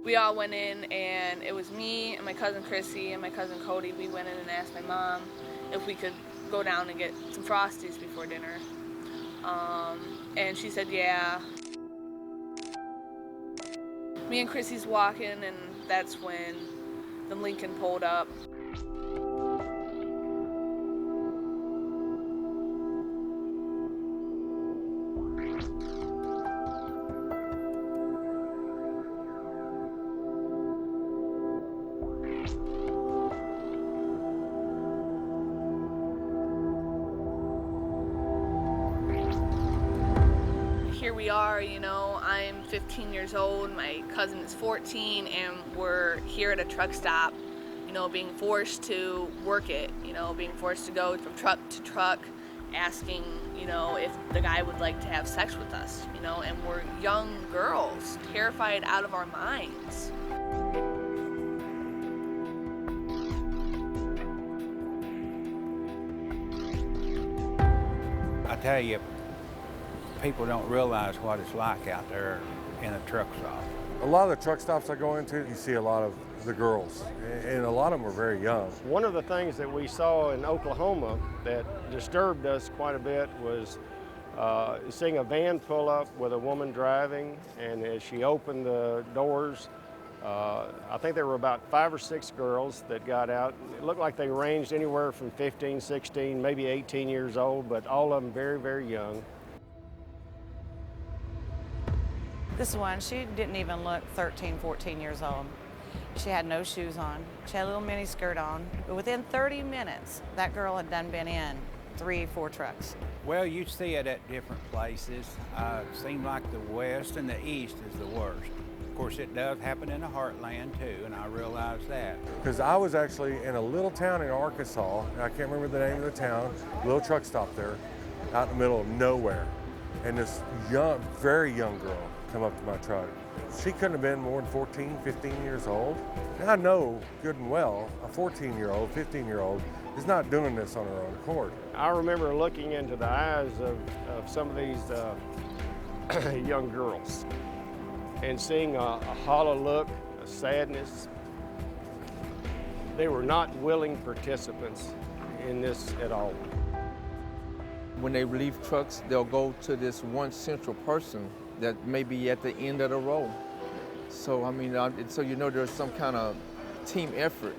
We all went in, and it was me and my cousin Chrissy and my cousin Cody. We went in and asked my mom if we could go down and get some Frosties before dinner. And she said, yeah. Me and Chrissy's walking, and that's when the Lincoln pulled up. Here we are, I'm 15 years old, my cousin is 14, and we're here at a truck stop, being forced to work it, being forced to go from truck to truck, asking, if the guy would like to have sex with us, and we're young girls, terrified out of our minds. I tell you, people don't realize what it's like out there in a truck stop. A lot of the truck stops I go into, you see a lot of the girls, and a lot of them are very young. One of the things that we saw in Oklahoma that disturbed us quite a bit was seeing a van pull up with a woman driving, and as she opened the doors, I think there were about 5 or 6 girls that got out. It looked like they ranged anywhere from 15, 16, maybe 18 years old, but all of them very, very young. This one, she didn't even look 13, 14 years old. She had no shoes on. She had a little mini skirt on. But within 30 minutes, that girl had done been in 3, 4 trucks. Well, you see it at different places. It seems like the west and the east is the worst. Of course, it does happen in the heartland too, and I realize that. Because I was actually in a little town in Arkansas, and I can't remember the name of the town, little truck stop there, out in the middle of nowhere. And this young, very young girl come up to my truck. She couldn't have been more than 14, 15 years old. And I know good and well a 14-year-old, 15-year-old is not doing this on her own accord. I remember looking into the eyes of some of these young girls and seeing a hollow look, a sadness. They were not willing participants in this at all. When they leave trucks, they'll go to this one central person that may be at the end of the row. So, I mean, so there's some kind of team effort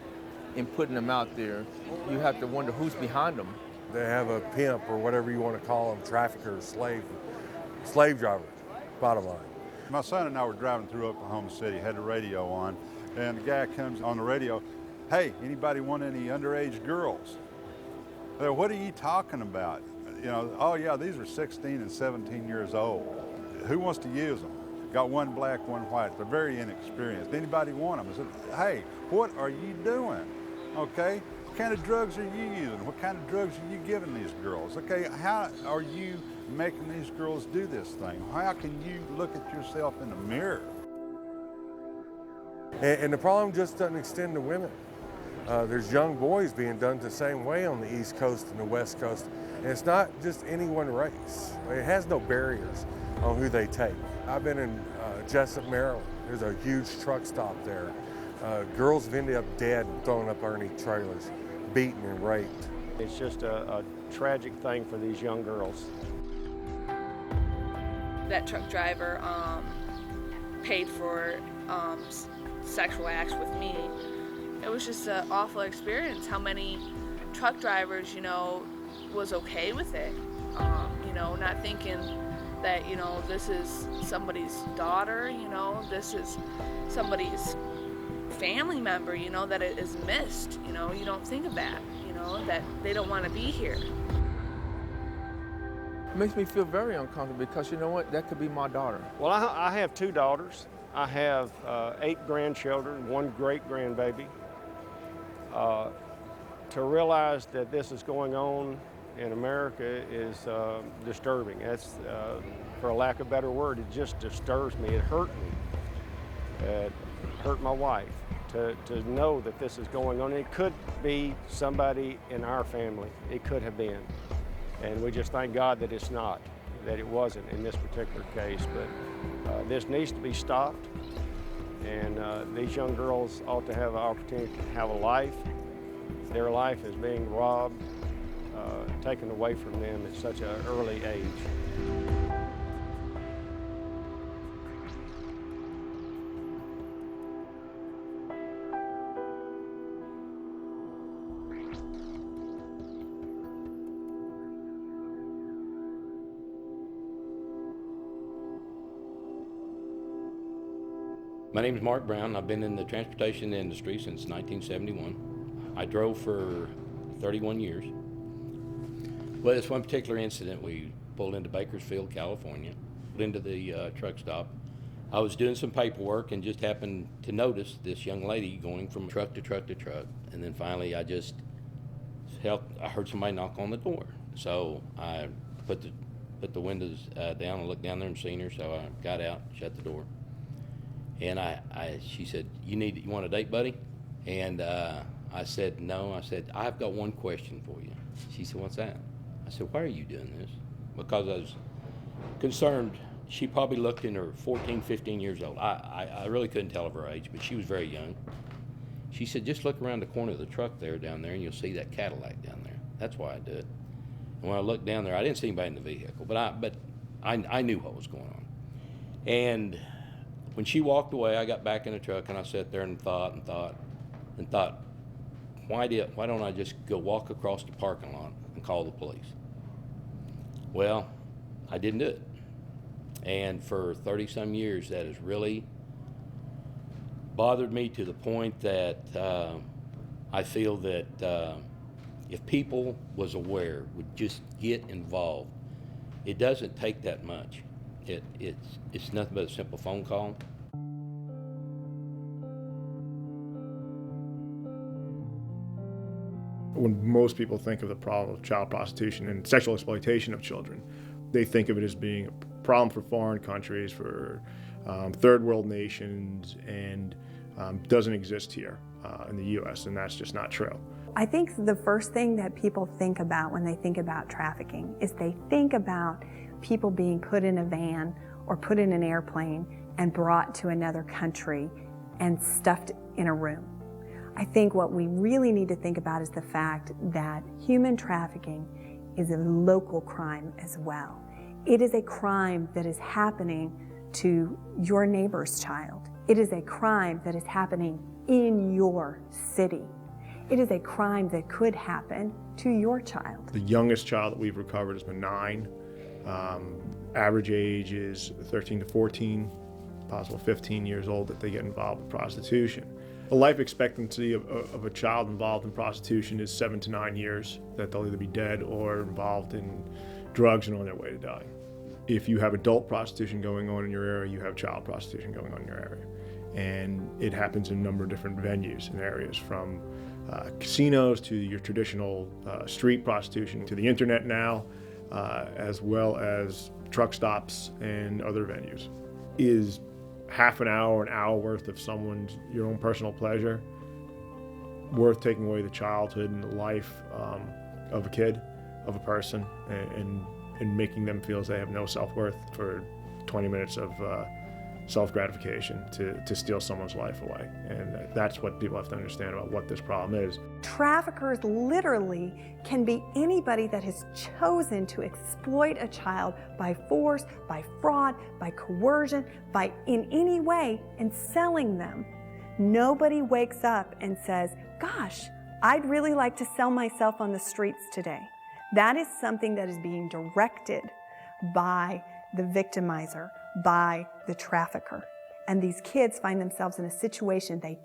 in putting them out there. You have to wonder who's behind them. They have a pimp or whatever you want to call them, trafficker, slave driver, bottom line. My son and I were driving through Oklahoma City, had the radio on, and the guy comes on the radio, hey, anybody want any underage girls? Well, what are you talking about? Oh yeah, these are 16 and 17 years old. Who wants to use them? Got one black, one white. They're very inexperienced. Anybody want them? I said, hey, what are you doing? Okay, what kind of drugs are you using? What kind of drugs are you giving these girls? Okay, how are you making these girls do this thing? How can you look at yourself in the mirror? And the problem just doesn't extend to women. There's young boys being done the same way on the East Coast and the West Coast. And it's not just any one race. It has no barriers on who they take. I've been in Jessup, Maryland. There's a huge truck stop there. Girls have ended up dead and thrown up underneath trailers, beaten and raped. It's just a tragic thing for these young girls. That truck driver paid for sexual acts with me. It was just an awful experience. How many truck drivers, was okay with it, not thinking that, this is somebody's daughter, this is somebody's family member, that it is missed, you don't think of that, that they don't want to be here. It makes me feel very uncomfortable because you know what, that could be my daughter. Well, I have 2 daughters. I have 8 grandchildren, 1 great-grandbaby. To realize that this is going on in America is disturbing. That's, for a lack of a better word, it just disturbs me. It hurt me. It hurt my wife to know that this is going on. It could be somebody in our family. It could have been. And we just thank God that it's not. that it wasn't in this particular case, but this needs to be stopped, and these young girls ought to have an opportunity to have a life. Their life is being robbed, taken away from them at such an early age. My name is Mark Brown. I've been in the transportation industry since 1971. I drove for 31 years. Well, this one particular incident, we pulled into Bakersfield, California, pulled into the truck stop. I was doing some paperwork and just happened to notice this young lady going from truck to truck to truck. And then finally I heard somebody knock on the door. So I put the windows down and looked down there and seen her. So I got out, shut the door. And she said, you want a date, buddy? And I said, no. I said, I've got one question for you. She said, what's that? I said, why are you doing this? Because I was concerned. She probably looked in her 14, 15 years old. I really couldn't tell of her age, but she was very young. She said, just look around the corner of the truck down there, and you'll see that Cadillac down there. That's why I did it. And when I looked down there, I didn't see anybody in the vehicle, but I knew what was going on. And when she walked away, I got back in the truck and I sat there and thought, why don't I just go walk across the parking lot and call the police? Well, I didn't do it. And for 30-some years, that has really bothered me to the point that I feel that if people was aware, would just get involved, it doesn't take that much. It's nothing but a simple phone call. When most people think of the problem of child prostitution and sexual exploitation of children, they think of it as being a problem for foreign countries, for third world nations, and doesn't exist here in the U.S., and that's just not true. I think the first thing that people think about when they think about trafficking is they think about people being put in a van or put in an airplane and brought to another country and stuffed in a room. I think what we really need to think about is the fact that human trafficking is a local crime as well. It is a crime that is happening to your neighbor's child. It is a crime that is happening in your city. It is a crime that could happen to your child. The youngest child that we've recovered has been 9. Average age is 13 to 14, possible 15 years old that they get involved with prostitution. The life expectancy of a child involved in prostitution is 7 to 9 years, that they'll either be dead or involved in drugs and on their way to dying. If you have adult prostitution going on in your area, you have child prostitution going on in your area. And it happens in a number of different venues and areas, from casinos to your traditional street prostitution to the internet now, as well as truck stops and other venues. Is half an hour, an hour worth of your own personal pleasure worth taking away the childhood and the life of a kid, of a person, and making them feel as they have no self-worth for 20 minutes of self-gratification to steal someone's life away? And that's what people have to understand about what this problem is. Traffickers literally can be anybody that has chosen to exploit a child by force, by fraud, by coercion, by in any way, and selling them. Nobody wakes up and says, gosh, I'd really like to sell myself on the streets today. That is something that is being directed by the victimizer, by the trafficker. And these kids find themselves in a situation they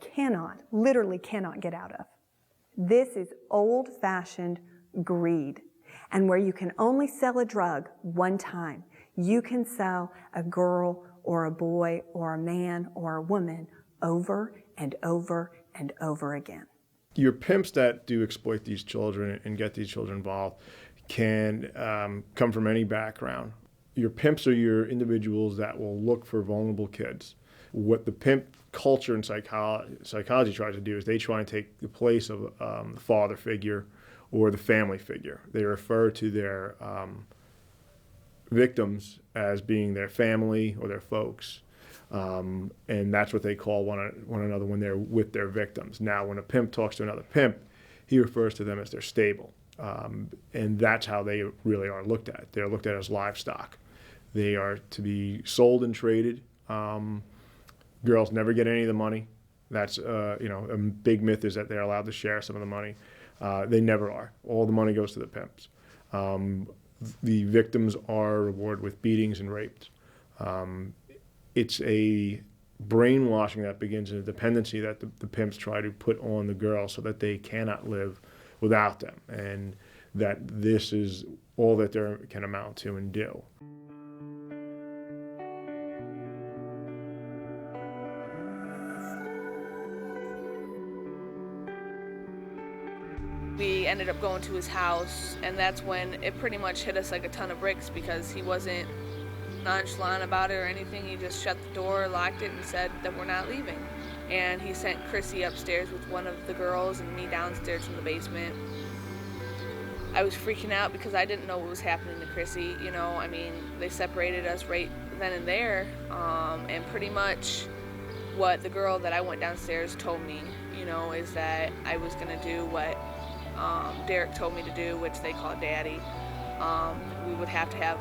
literally cannot get out of. This is old-fashioned greed. And where you can only sell a drug one time, you can sell a girl or a boy or a man or a woman over and over and over again. Your pimps that do exploit these children and get these children involved can come from any background. Your pimps are your individuals that will look for vulnerable kids. What the pimp culture and psychology tries to do is they try and take the place of the father figure or the family figure. They refer to their victims as being their family or their folks. And that's what they call one another when they're with their victims. Now, when a pimp talks to another pimp, he refers to them as their stable. And that's how they really are looked at. They're looked at as livestock. They are to be sold and traded. Girls never get any of the money. That's, a big myth is that they're allowed to share some of the money. They never are. All the money goes to the pimps. The victims are rewarded with beatings and rapes. It's a brainwashing that begins in a dependency that the pimps try to put on the girls so that they cannot live without them, and that this is all that they can amount to and do. We ended up going to his house, and that's when it pretty much hit us like a ton of bricks, because he wasn't nonchalant about it or anything. He just shut the door, locked it, and said that we're not leaving. And he sent Chrissy upstairs with one of the girls and me downstairs in the basement. I was freaking out because I didn't know what was happening to Chrissy. They separated us right then and there. And pretty much what the girl that I went downstairs told me, is that I was gonna do what Derek told me to do, which they call daddy. We would have to have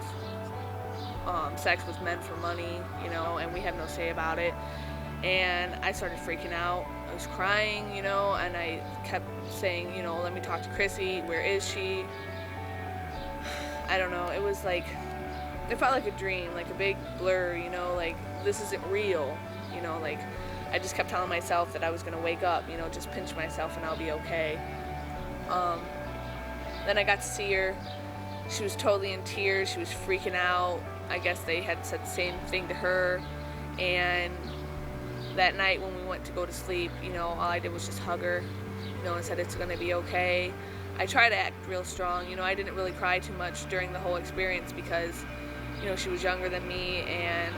sex with men for money, and we have no say about it. And I started freaking out. I was crying, and I kept saying, let me talk to Chrissy. Where is she? I don't know. It was like, it felt like a dream, like a big blur, like this isn't real, like I just kept telling myself that I was going to wake up, just pinch myself and I'll be okay. Then I got to see her. She was totally in tears. She was freaking out. I guess they had said the same thing to her. And that night when we went to go to sleep, all I did was just hug her, and said it's gonna be okay. I tried to act real strong. I didn't really cry too much during the whole experience because, she was younger than me and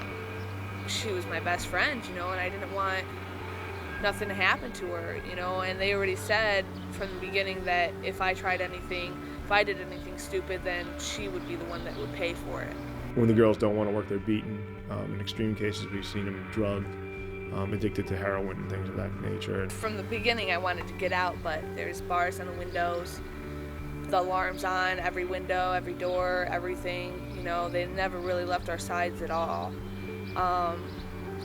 she was my best friend, and I didn't want nothing to happen to her, and they already said from the beginning that if I did anything stupid, then she would be the one that would pay for it. When the girls don't want to work, they're beaten. In extreme cases, we've seen them drugged, addicted to heroin and things of that nature. From the beginning, I wanted to get out, but there's bars on the windows, the alarms on every window, every door, everything. They never really left our sides at all.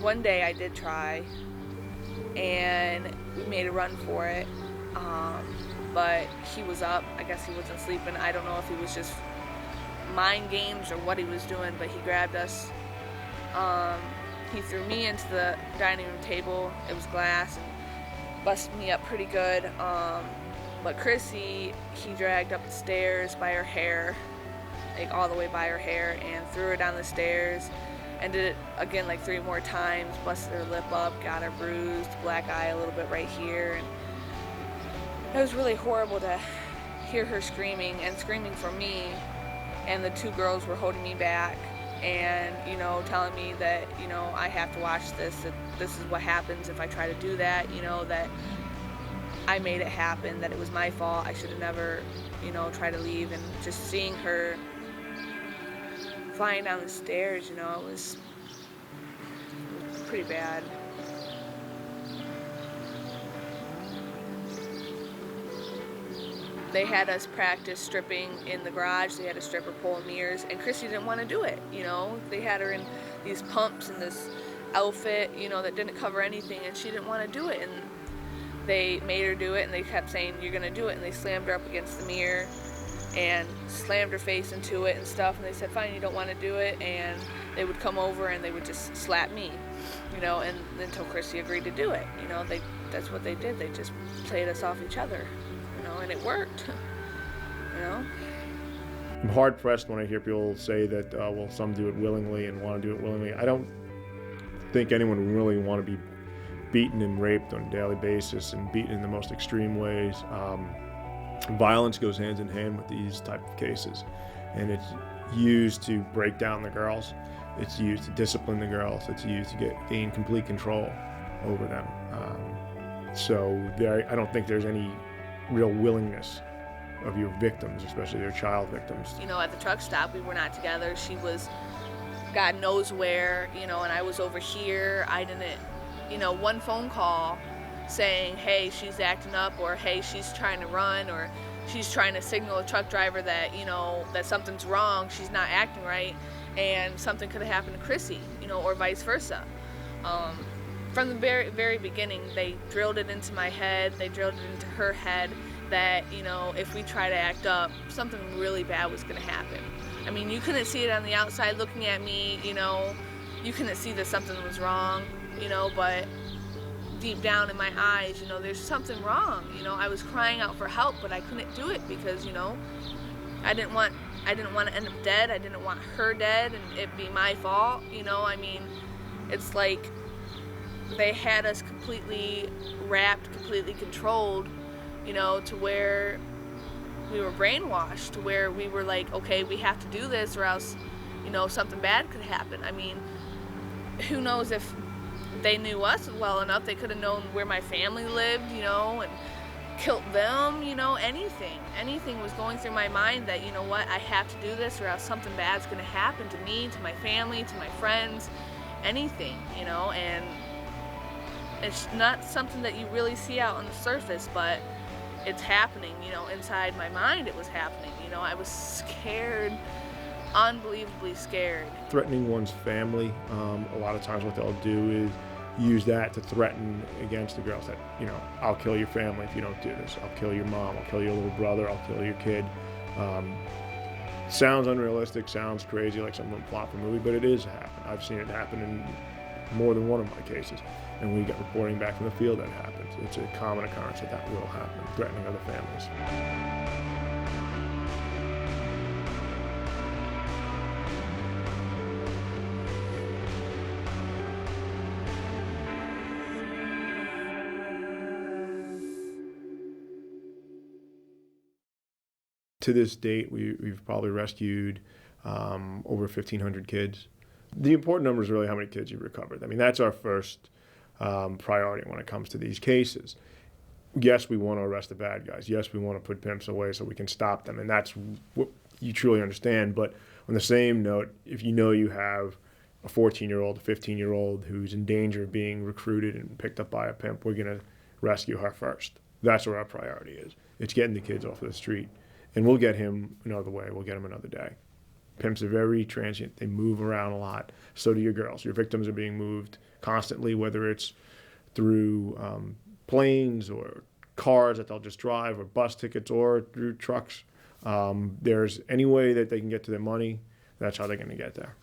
One day I did try, and we made a run for it, but he was up. I guess he wasn't sleeping. I don't know if he was just mind games or what he was doing, but he grabbed us. He threw me into the dining room table. It was glass, and busted me up pretty good. But Chrissy, he dragged up the stairs by her hair, like all the way by her hair, and threw her down the stairs, and did it again like 3 more times, busted her lip up, got her bruised, black eye a little bit right here. And it was really horrible to hear her screaming for me, and the 2 girls were holding me back and, telling me that, I have to watch this, that this is what happens if I try to do that, that I made it happen, that it was my fault, I should have never, tried to leave. And just seeing her flying down the stairs, it was pretty bad. They had us practice stripping in the garage. They had a stripper pole and mirrors, and Chrissy didn't want to do it, They had her in these pumps and this outfit, that didn't cover anything, and she didn't want to do it. And they made her do it, and they kept saying, you're going to do it, and they slammed her up against the mirror and slammed her face into it and stuff, and they said, fine, you don't want to do it, and they would come over and they would just slap me, and until Chrissy agreed to do it. That's what they did. They just played us off each other. And it worked, I'm hard pressed when I hear people say that, some do it willingly and want to do it willingly. I don't think anyone would really want to be beaten and raped on a daily basis and beaten in the most extreme ways. Violence goes hand in hand with these type of cases, and it's used to break down the girls. It's used to discipline the girls. It's used to gain complete control over them. I don't think there's any real willingness of your victims, especially your child victims. You know, at the truck stop, we were not together. She was God knows where, you know, and I was over here. I didn't, you know, one phone call saying, hey, she's acting up, or hey, she's trying to run, or she's trying to signal a truck driver that, you know, that something's wrong, she's not acting right, and something could have happened to Chrissy, you know, or vice versa. From the very beginning, they drilled it into my head, they drilled it into her head that, you know, if we try to act up, something really bad was going to happen. I mean, you couldn't see it on the outside looking at me, you know, you couldn't see that something was wrong, you know, but deep down in my eyes, you know, there's something wrong. You know, I was crying out for help, but I couldn't do it because, you know, I didn't want to end up dead. I didn't want her dead and it be my fault. You know, I mean, it's like they had us completely wrapped, completely controlled, you know, to where we were brainwashed, to where we were like, okay, we have to do this or else, you know, something bad could happen. I mean, who knows if they knew us well enough, they could have known where my family lived, you know, and killed them, you know, anything was going through my mind that, you know what, I have to do this or else something bad's going to happen to me, to my family, to my friends, anything, you know. And it's not something that you really see out on the surface, but it's happening, you know, inside my mind it was happening, you know. I was scared, unbelievably scared. Threatening one's family, a lot of times what they'll do is use that to threaten against the girls that, you know, I'll kill your family if you don't do this. I'll kill your mom, I'll kill your little brother, I'll kill your kid. Sounds unrealistic, sounds crazy, like something plot from a movie, but it is happening. I've seen it happen in more than one of my cases, and we get reporting back from the field that happens. It's a common occurrence that will happen, threatening other families. To this date, we've probably rescued over 1,500 kids. The important number is really how many kids you've recovered. I mean, that's our first priority when it comes to these cases. Yes, we want to arrest the bad guys. Yes, we want to put pimps away so we can stop them, and that's what you truly understand. But on the same note, if you know you have a 14-year-old, a 15-year-old who's in danger of being recruited and picked up by a pimp, we're going to rescue her first. That's where our priority is. It's getting the kids off of the street. And we'll get him another way. We'll get him another day. Pimps are very transient. They move around a lot. So do your girls. Your victims are being moved constantly, whether it's through planes or cars that they'll just drive, or bus tickets, or through trucks. There's any way that they can get to their money, that's how they're going to get there.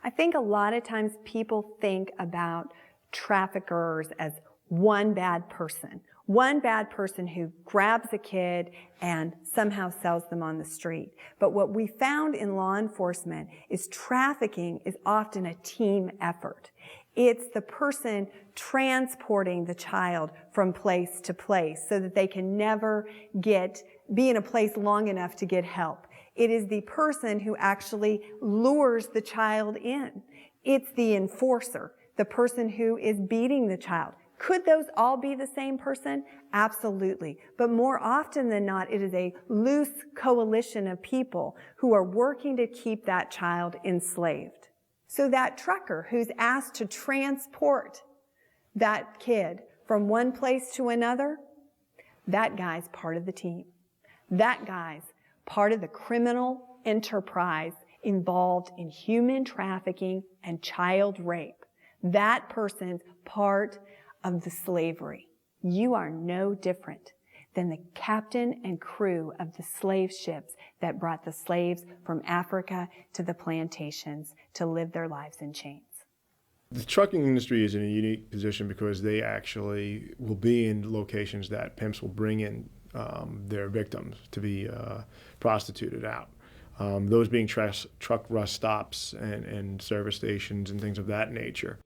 I think a lot of times people think about traffickers as one bad person who grabs a kid and somehow sells them on the street. But what we found in law enforcement is trafficking is often a team effort. It's the person transporting the child from place to place so that they can never be in a place long enough to get help. It is the person who actually lures the child in. It's the enforcer, the person who is beating the child. Could those all be the same person? Absolutely. But more often than not, it is a loose coalition of people who are working to keep that child enslaved. So that trucker who's asked to transport that kid from one place to another, that guy's part of the team. That guy's part of the criminal enterprise involved in human trafficking and child rape. That person's part of the slavery. You are no different than the captain and crew of the slave ships that brought the slaves from Africa to the plantations to live their lives in chains. The trucking industry is in a unique position because they actually will be in locations that pimps will bring in their victims to be prostituted out. Those being truck rest stops and service stations and things of that nature.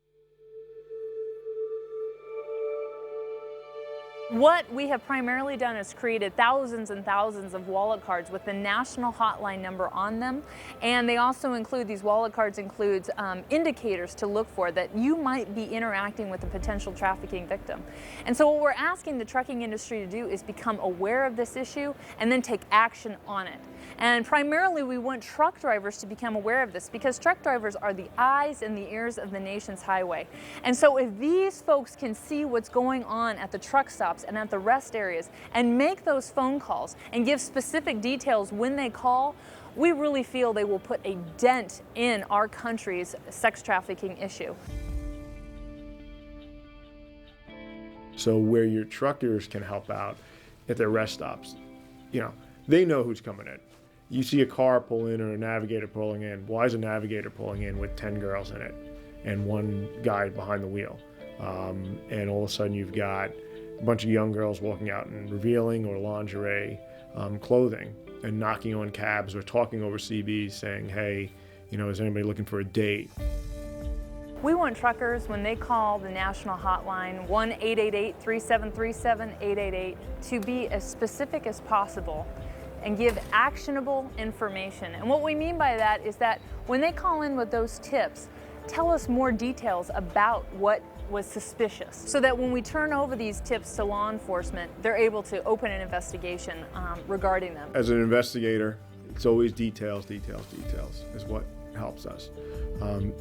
What we have primarily done is created thousands and thousands of wallet cards with the national hotline number on them, and they also include, these wallet cards includes indicators to look for that you might be interacting with a potential trafficking victim. And so what we're asking the trucking industry to do is become aware of this issue and then take action on it. And primarily we want truck drivers to become aware of this, because truck drivers are the eyes and the ears of the nation's highway. And so if these folks can see what's going on at the truck stops and at the rest areas and make those phone calls and give specific details when they call, we really feel they will put a dent in our country's sex trafficking issue. So where your truckers can help out at their rest stops, you know, they know who's coming in. You see a car pull in or a navigator pulling in. Why is a navigator pulling in with 10 girls in it and one guy behind the wheel? And all of a sudden you've got a bunch of young girls walking out in revealing or lingerie clothing and knocking on cabs or talking over CBs saying, hey, you know, is anybody looking for a date? We want truckers, when they call the national hotline, 1-888-3737-888, to be as specific as possible and give actionable information. And what we mean by that is that when they call in with those tips, tell us more details about what was suspicious, so that when we turn over these tips to law enforcement, they're able to open an investigation regarding them. As an investigator, it's always details, details, details is what helps us.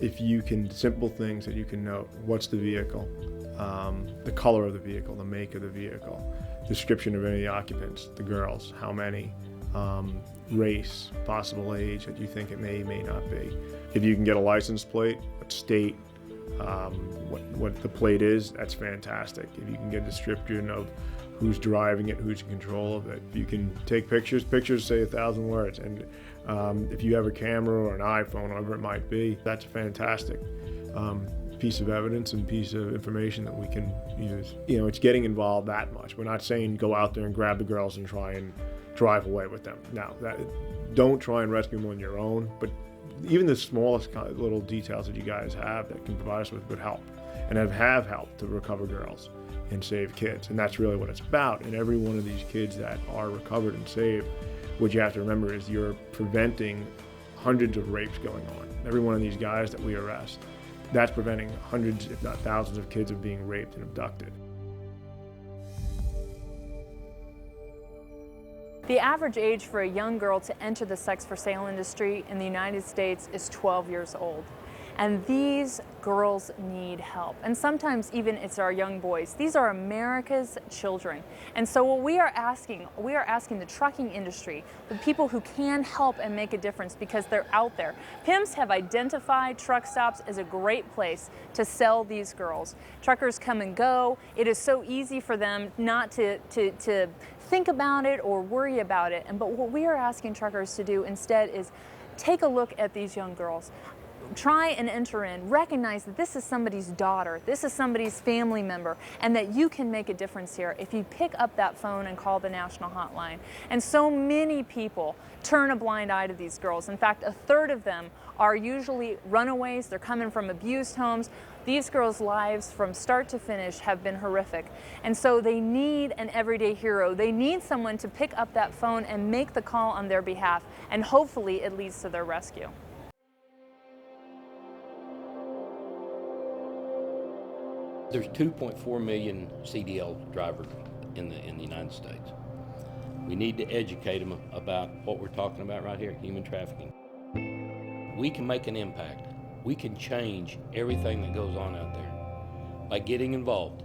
If you can, simple things that you can note: what's the vehicle, the color of the vehicle, the make of the vehicle, description of any of the occupants, the girls, how many, race, possible age that you think it may not be. If you can get a license plate, what state, what the plate is, that's fantastic. If you can get a description of who's driving it, who's in control of it. If you can take pictures say 1,000 words. And if you have a camera or an iPhone, whatever it might be, that's a fantastic piece of evidence and piece of information that we can use. You know, it's getting involved that much. We're not saying go out there and grab the girls and try and drive away with them. No, don't try and rescue them on your own, but even the smallest little details that you guys have that can provide us with good help and have helped to recover girls and save kids. And that's really what it's about. And every one of these kids that are recovered and saved, what you have to remember is you're preventing hundreds of rapes going on. Every one of these guys that we arrest, that's preventing hundreds, if not thousands, of kids of being raped and abducted. The average age for a young girl to enter the sex for sale industry in the United States is 12 years old. And these girls need help. And sometimes even it's our young boys. These are America's children. And so what we are asking the trucking industry, the people who can help and make a difference because they're out there. Pimps have identified truck stops as a great place to sell these girls. Truckers come and go. It is so easy for them not to think about it or worry about it. But what we are asking truckers to do instead is take a look at these young girls. Try and enter in, recognize that this is somebody's daughter, this is somebody's family member, and that you can make a difference here if you pick up that phone and call the national hotline. And so many people turn a blind eye to these girls. In fact, 1/3 of them are usually runaways. They're coming from abused homes. These girls' lives from start to finish have been horrific. And so they need an everyday hero. They need someone to pick up that phone and make the call on their behalf, and hopefully it leads to their rescue. There's 2.4 million CDL drivers in the United States. We need to educate them about what we're talking about right here, human trafficking. We can make an impact. We can change everything that goes on out there by getting involved.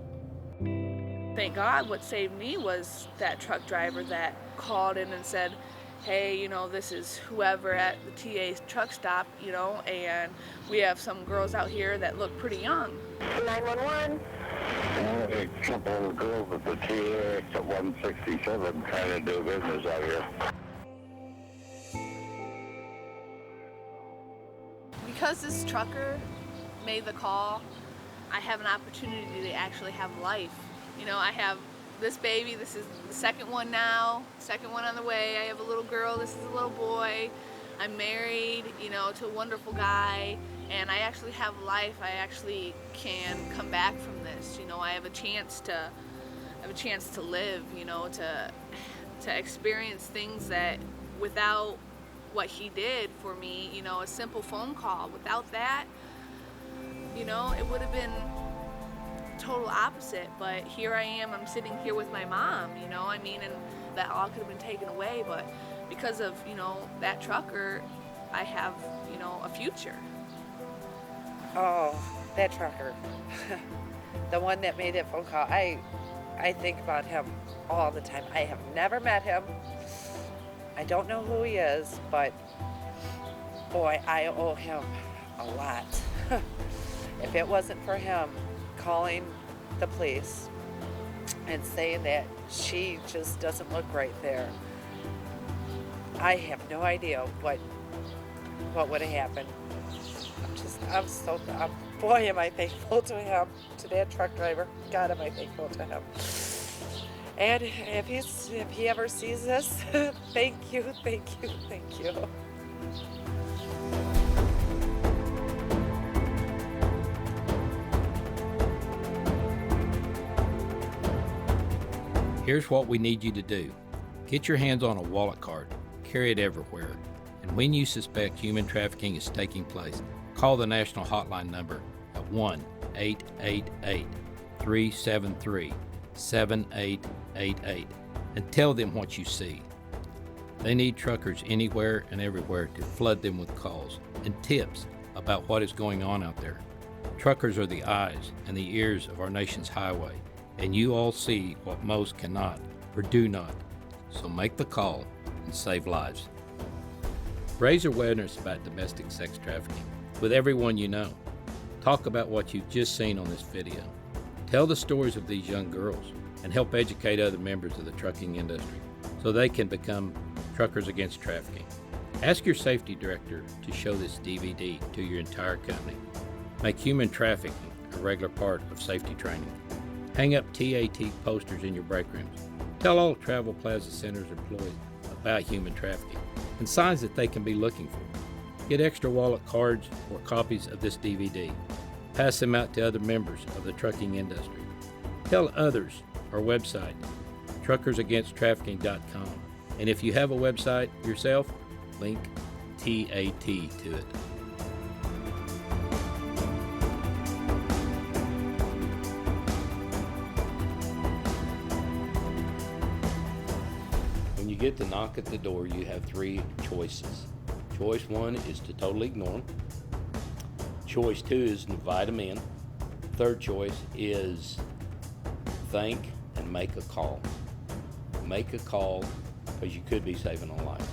Thank God what saved me was that truck driver that called in and said, hey, you know, this is whoever at the TA truck stop, you know, and we have some girls out here that look pretty young. 911. A couple of girls at the TA at 167 trying to do business out here. Because this trucker made the call, I have an opportunity to actually have life. You know, I have this baby, this is the second one now, second one on the way. I have a little girl, this is a little boy. I'm married, you know, to a wonderful guy, and I actually have life. I actually can come back from this. You know, I have a chance to have a chance to live, you know, to experience things that without what he did for me, you know, a simple phone call, without that, you know, it would have been total opposite. But here I am, I'm sitting here with my mom, you know, I mean, and that all could have been taken away, but because of, you know, that trucker, I have, you know, a future. Oh, that trucker. The one that made that phone call. I think about him all the time. I have never met him. I don't know who he is, but boy, I owe him a lot. If it wasn't for him calling the police and saying that she just doesn't look right there, I have no idea what would have happened. Boy, am I thankful to him, to that truck driver. God, am I thankful to him. And if he ever sees this, thank you, thank you, thank you. Here's what we need you to do. Get your hands on a wallet card, carry it everywhere, and when you suspect human trafficking is taking place, call the national hotline number at 1-888-373-7888 and tell them what you see. They need truckers anywhere and everywhere to flood them with calls and tips about what is going on out there. Truckers are the eyes and the ears of our nation's highway, and you all see what most cannot or do not. So make the call and save lives. Raise awareness about domestic sex trafficking with everyone you know. Talk about what you've just seen on this video. Tell the stories of these young girls and help educate other members of the trucking industry so they can become truckers against trafficking. Ask your safety director to show this DVD to your entire company. Make human trafficking a regular part of safety training. Hang up TAT posters in your break rooms. Tell all Travel Plaza Center's employees about human trafficking and signs that they can be looking for. Get extra wallet cards or copies of this DVD. Pass them out to other members of the trucking industry. Tell others our website, truckersagainsttrafficking.com. And if you have a website yourself, link TAT to it. When you get the knock at the door, you have three choices. Choice one is to totally ignore them. Choice two is to invite them in. Third choice is think and make a call. Make a call because you could be saving a life.